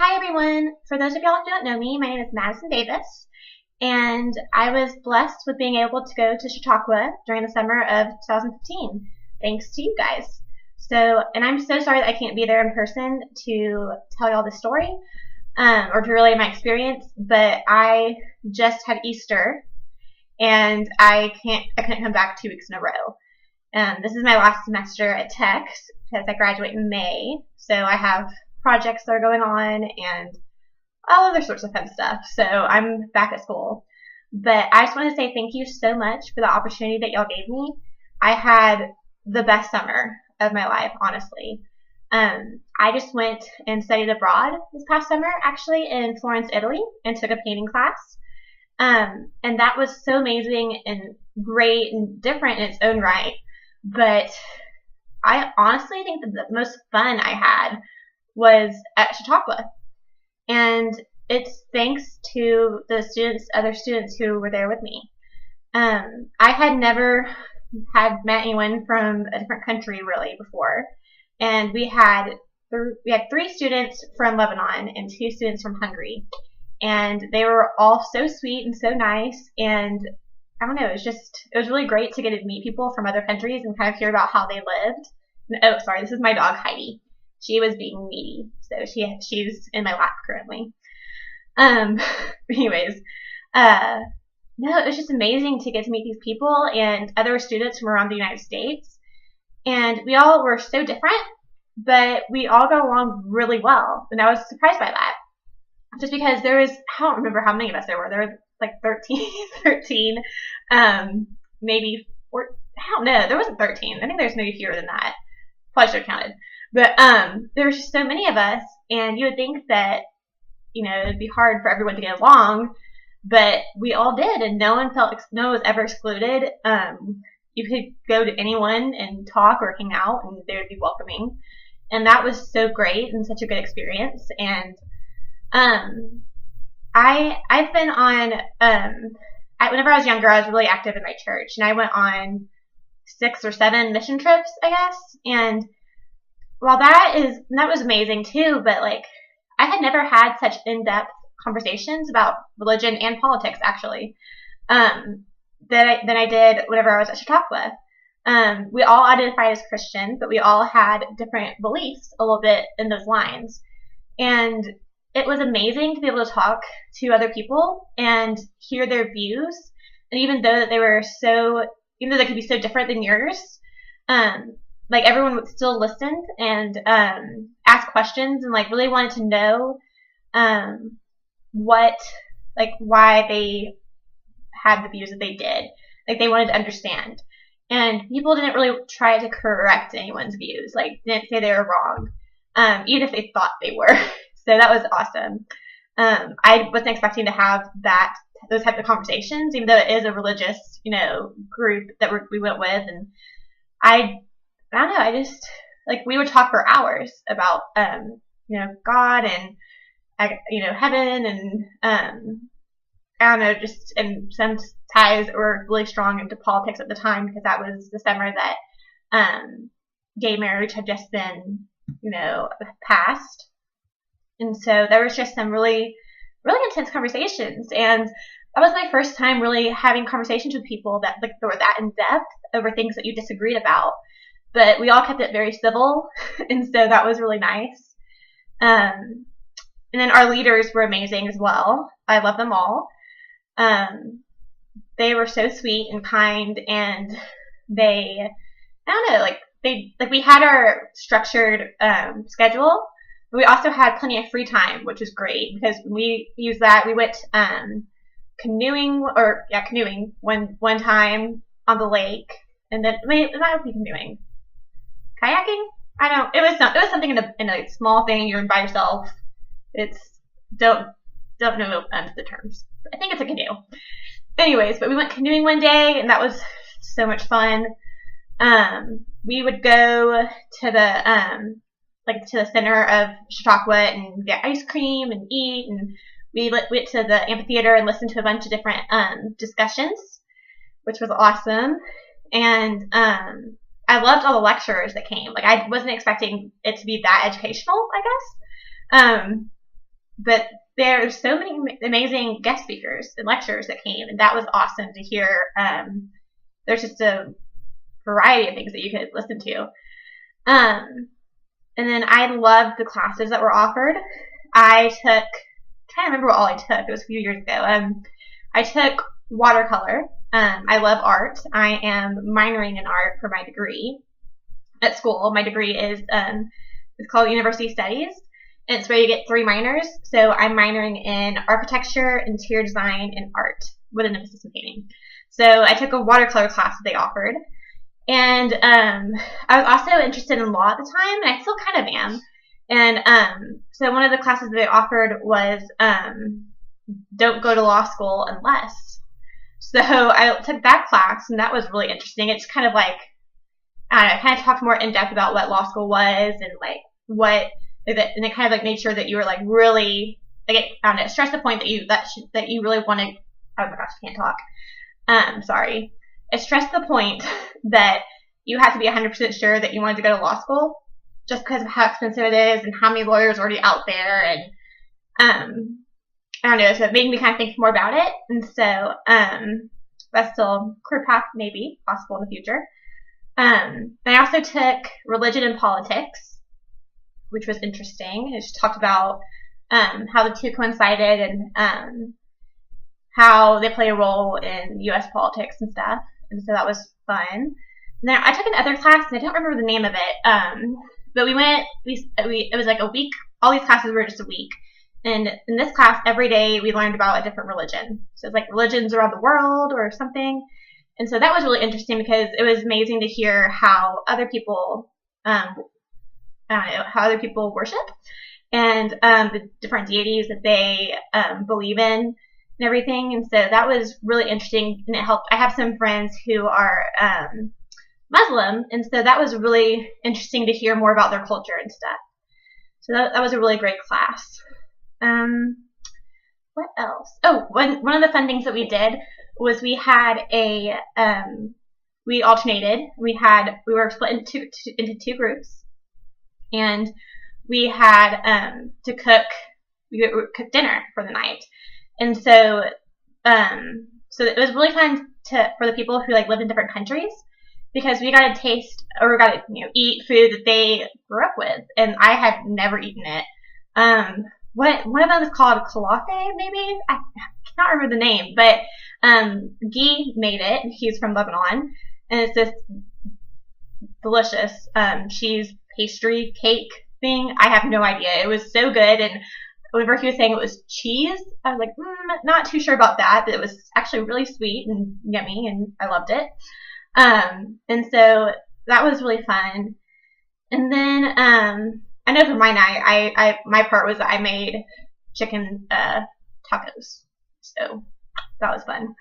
Hi everyone. For those of y'all who don't know me, my name is Madison Davis, and I was blessed with being able to go to Chautauqua during the summer of 2015, thanks to you guys. And I'm so sorry that I can't be there in person to tell y'all the story, or to relay my experience, but I just had Easter, and I couldn't come back 2 weeks in a row. This is my last semester at Tech, because I graduate in May, so I have projects that are going on and all other sorts of fun stuff. So I'm back at school. But I just want to say thank you so much for the opportunity that y'all gave me. I had the best summer of my life, honestly. I just went and studied abroad this past summer, actually, in Florence, Italy, and took a painting class. And that was so amazing and great and different in its own right. But I honestly think that the most fun I had was at Chautauqua. And it's thanks to the other students who were there with me. I had never had met anyone from a different country really before. And we had 3 students from Lebanon and 2 students from Hungary. And they were all so sweet and so nice. And I don't know, it was really great to get to meet people from other countries and kind of hear about how they lived. Oh, sorry, this is my dog Heidi. She was being needy, so she's in my lap currently. Anyways, no, it was just amazing to get to meet these people and other students from around the United States. And we all were so different, but we all got along really well. And I was surprised by that. Just because I don't remember how many of us there were. There were like 13, maybe 4, I don't know. There wasn't 13. I think there's maybe fewer than that. Probably should have counted. But there was just so many of us, and you would think that, it'd be hard for everyone to get along, but we all did, and no one was ever excluded. You could go to anyone and talk or hang out, and they would be welcoming. And that was so great and such a good experience. And I've been on, whenever I was younger, I was really active in my church, and I went on 6 or 7 mission trips, I guess. And while that was amazing too, but I had never had such in-depth conversations about religion and politics actually, than I did whenever I was at Chautauqua. We all identified as Christian, but we all had different beliefs a little bit in those lines. And it was amazing to be able to talk to other people and hear their views. And even though they could be so different than yours, everyone would still listen and ask questions and really wanted to know why they had the views that they did. They wanted to understand. And people didn't really try to correct anyone's views. Didn't say they were wrong, even if they thought they were. So that was awesome. I wasn't expecting to have those types of conversations, even though it is a religious, group that we went with. And I don't know, we would talk for hours about, God and, heaven and, I don't know, and some ties were really strong into politics at the time because that was the summer that, gay marriage had just been, passed. And so there was just some really, really intense conversations. And that was my first time really having conversations with people that were that in depth over things that you disagreed about. But we all kept it very civil, and so that was really nice. And then our leaders were amazing as well. I love them all. They were so sweet and kind, and I don't know, we had our structured schedule, but we also had plenty of free time, which was great because we used that. We went canoeing one time on the lake, and then it might be canoeing. Kayaking? It was something in a small thing. You're by yourself. Don't know the terms. I think it's a canoe. Anyways, but we went canoeing one day, and that was so much fun. We would go to the center of Chautauqua and get ice cream and eat, and we went to the amphitheater and listened to a bunch of different discussions, which was awesome. And I loved all the lecturers that came. I wasn't expecting it to be that educational, I guess. but there's so many amazing guest speakers and lecturers that came, and that was awesome to hear. There's just a variety of things that you could listen to. And then I loved the classes that were offered. I can't remember what all I took. It was a few years ago. I took watercolor. I love art. I am minoring in art for my degree at school. My degree is it's called University Studies, and it's where you get 3 minors. So I'm minoring in architecture, interior design, and art with an emphasis in painting. So I took a watercolor class that they offered, and I was also interested in law at the time, and I still kind of am. And so one of the classes that they offered was don't go to law school unless. So I took that class, and that was really interesting. It's kind of like, I don't know, kind of talked more in depth about what law school was and like what, and it kind of like made sure that you were like really, like, I don't know, stress the point that you really want to. Oh my gosh, I can't talk. Sorry. It stressed the point that you have to be 100% sure that you wanted to go to law school, just because of how expensive it is and how many lawyers are already out there, and I don't know, so it made me kind of think more about it, and so that's still a career path maybe possible in the future. I also took religion and politics, which was interesting. It just talked about how the two coincided and how they play a role in U.S. politics and stuff, and so that was fun. And then I took another class, and I don't remember the name of it, but it was like a week. All these classes were just a week. And in this class, every day we learned about a different religion. So it's like religions around the world or something. And so that was really interesting because it was amazing to hear how other people, how other people worship and the different deities that they believe in and everything. And so that was really interesting, and it helped. I have some friends who are Muslim, and so that was really interesting to hear more about their culture and stuff. So that was a really great class. What else? Oh, one of the fun things that we did was we had we alternated. We were split into two groups, and we had to cook. We would cook dinner for the night, and so it was really fun for the people who like lived in different countries, because we got to taste, or we got to eat food that they grew up with, and I had never eaten it. One of them is called kalafe, maybe? I cannot remember the name, but Guy made it. He's from Lebanon, and it's this delicious cheese pastry cake thing. I have no idea. It was so good, and whenever he was saying it was cheese, I was like, not too sure about that, but it was actually really sweet and yummy, and I loved it. And so that was really fun. And then I know for my night, my part was that I made chicken tacos, so that was fun.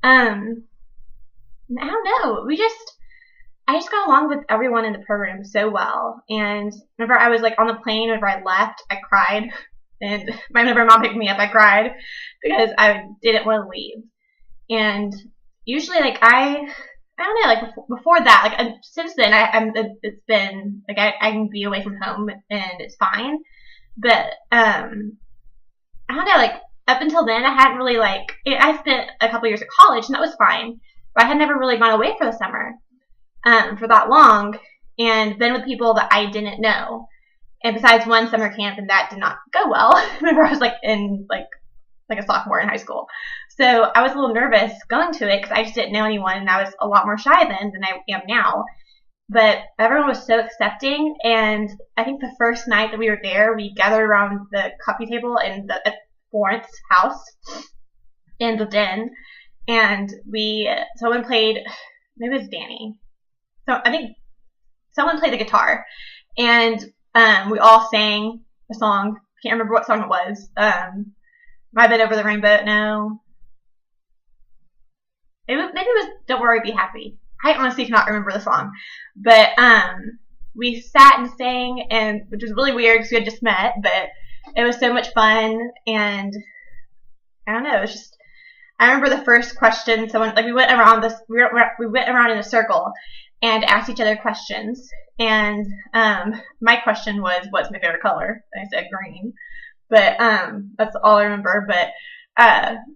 I don't know. I just got along with everyone in the program so well. And whenever I was like on the plane, whenever I left, I cried. And whenever Mom picked me up, I cried because I didn't want to leave. And usually, like I don't know, like before that, like since then, it's been like I can be away from home and it's fine. But I don't know, like up until then, I hadn't really I spent a couple years at college and that was fine, but I had never really gone away for the summer for that long, and been with people that I didn't know. And besides one summer camp, and that did not go well. Remember, I was like in like a sophomore in high school. So I was a little nervous going to it because I just didn't know anyone, and I was a lot more shy then than I am now. But everyone was so accepting, and I think the first night that we were there, we gathered around the coffee table at Florence house in the den, and someone played, maybe it was Danny. So I think someone played the guitar, and we all sang a song. Can't remember what song it was. Might have been Over the Rainbow. No. Maybe it was Don't Worry, Be Happy. I honestly cannot remember the song. But we sat and sang, and which was really weird because we had just met, but it was so much fun. And I don't know, it was just, I remember the first question, we went around in a circle and asked each other questions. And my question was, what's my favorite color? And I said green. but that's all I remember. But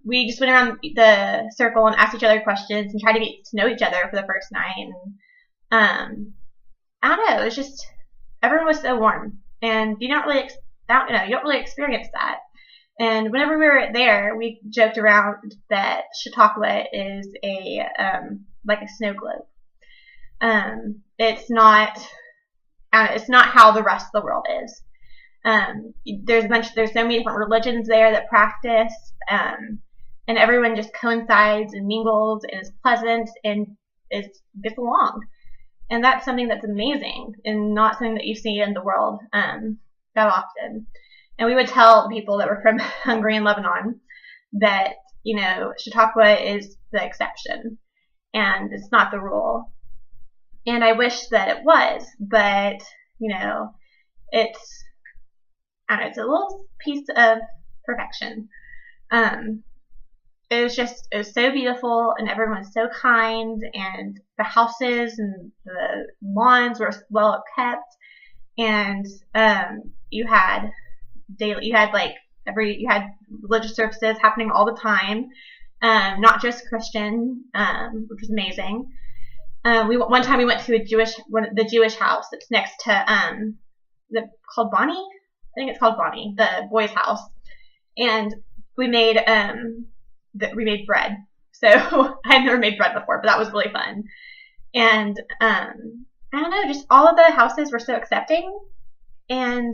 we just went around the circle and asked each other questions and tried to get to know each other for the first night. And I don't know, it was just everyone was so warm, and you don't really experience that. And whenever we were there, we joked around that Chautauqua is a like a snow globe. It's not how the rest of the world is. There's so many different religions there that practice, and everyone just coincides and mingles and is pleasant and gets along. And that's something that's amazing and not something that you see in the world that often. And we would tell people that were from Hungary and Lebanon that, Chautauqua is the exception and it's not the rule. And I wish that it was, but, it's a little piece of perfection. It was so beautiful, and everyone was so kind, and the houses and the lawns were well kept, and you had religious services happening all the time, not just Christian, which was amazing. One time we went to the Jewish house that's next to called Bonnie. I think it's called Bonnie, the boys' house, and we made bread. So I had never made bread before, but that was really fun. And I don't know, just all of the houses were so accepting, and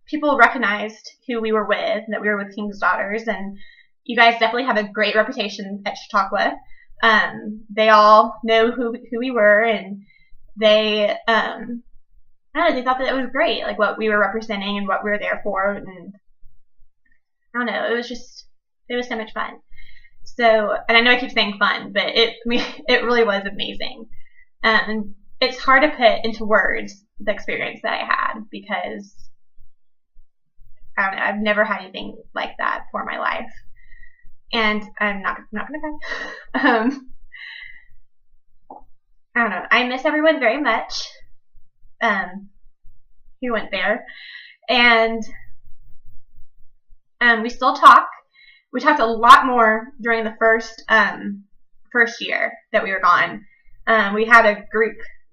people recognized who we were with, that we were with King's Daughters, and you guys definitely have a great reputation at Chautauqua. They all know who we were, and they they thought that it was great, like what we were representing and what we were there for, and I don't know, it was so much fun. So, and I know I keep saying fun, but it really was amazing. And it's hard to put into words the experience that I had, because I don't know, I've never had anything like that for my life. And I'm not gonna cry. I don't know. I miss everyone very much. Who went there, and we still talk. We talked a lot more during the first year that we were gone. We had a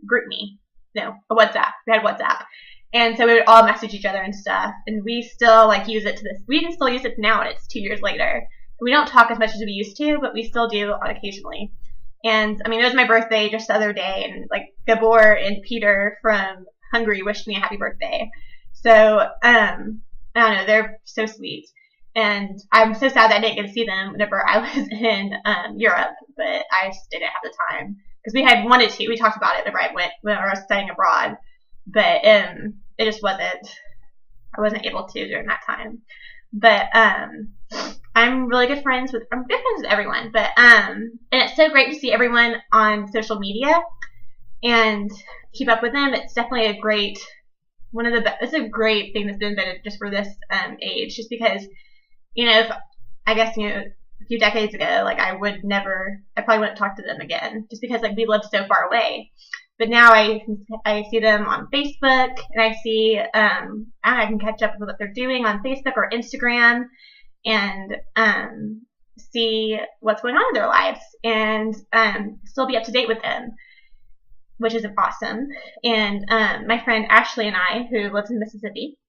WhatsApp. We had WhatsApp, and so we would all message each other and stuff. And we still use it to this. We can still use it now, and it's 2 years later. We don't talk as much as we used to, but we still do occasionally. And it was my birthday just the other day, and Gabor and Peter from Hungary wished me a happy birthday. So I don't know, they're so sweet. And I'm so sad that I didn't get to see them whenever I was in Europe, but I just didn't have the time, because we had wanted to. We talked about it whenever I was studying abroad, but it just wasn't. I wasn't able to during that time. But I'm really good friends with everyone. But and it's so great to see everyone on social media and keep up with them. It's definitely a great it's a great thing that's been invented just for this age, just because a few decades ago, I probably wouldn't talk to them again, just because we lived so far away. But now I see them on Facebook, and I see I can catch up with what they're doing on Facebook or Instagram, and see what's going on in their lives, and still be up to date with them, which is awesome. And my friend Ashley and I, who lives in Mississippi,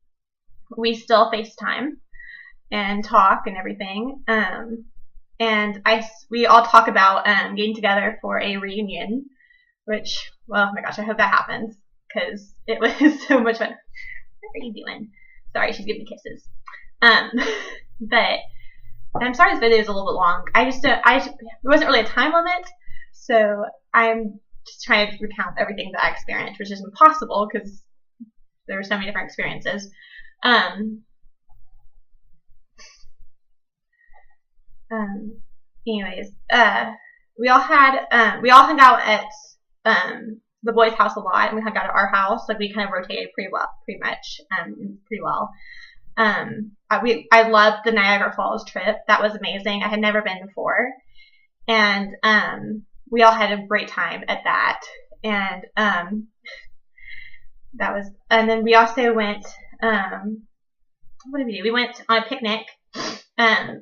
we still FaceTime and talk and everything. And we all talk about getting together for a reunion, which, well, oh my gosh, I hope that happens, because it was so much fun. What are you doing? Sorry, she's giving me kisses. But I'm sorry this video is a little bit long. There wasn't really a time limit, so I'm just trying to recount everything that I experienced, which is impossible because there were so many different experiences. Anyways, we all hung out at the boys' house a lot, and we hung out at our house. We kind of rotated pretty well. I loved the Niagara Falls trip. That was amazing. I had never been before, and we all had a great time at that. And and then we also went. what did we do? We went on a picnic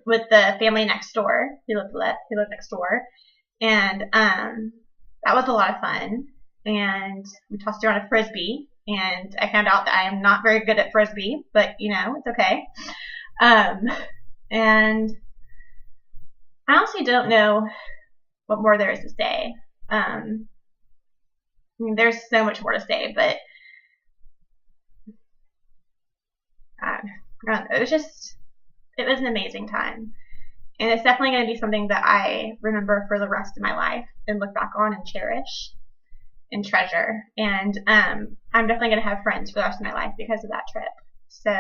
with the family next door who lived next door, and that was a lot of fun. And we tossed around a frisbee, and I found out that I am not very good at frisbee, but it's okay. And I honestly don't know what more there is to say. I mean, there's so much more to say, but I don't know. It was an amazing time. And it's definitely going to be something that I remember for the rest of my life and look back on and cherish and treasure. And I'm definitely going to have friends for the rest of my life because of that trip. So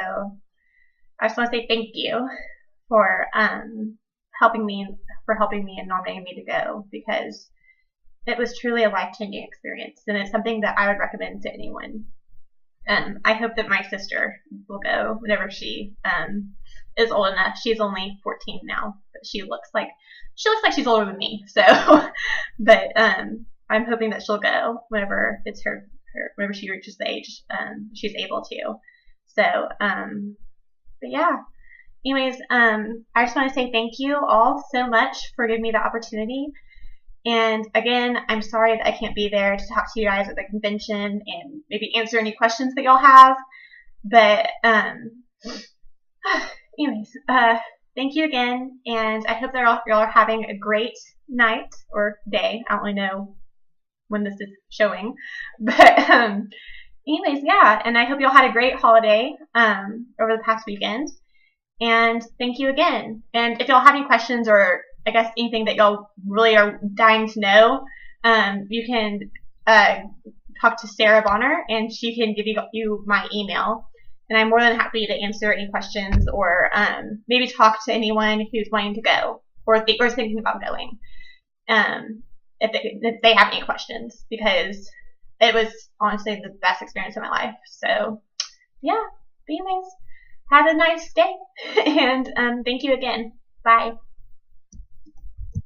I just want to say thank you for helping me and nominating me to go, because it was truly a life-changing experience, and it's something that I would recommend to anyone. I hope that my sister will go whenever she is old enough. She's only 14 now, but she looks like she's older than me. So, but I'm hoping that she'll go whenever it's whenever she reaches the age she's able to. So, but yeah. Anyways, I just want to say thank you all so much for giving me the opportunity. And again, I'm sorry that I can't be there to talk to you guys at the convention and maybe answer any questions that y'all have. But anyways, thank you again, and I hope that y'all are having a great night or day. I don't really know when this is showing, but anyways, yeah. And I hope y'all had a great holiday over the past weekend. And thank you again. And if y'all have any questions, or I guess anything that y'all really are dying to know, you can talk to Sarah Bonner, and she can give you my email. And I'm more than happy to answer any questions, or maybe talk to anyone who's wanting to go or thinking about going, if they have any questions, because it was honestly the best experience of my life. So yeah, but anyways, have a nice day, and thank you again. Bye.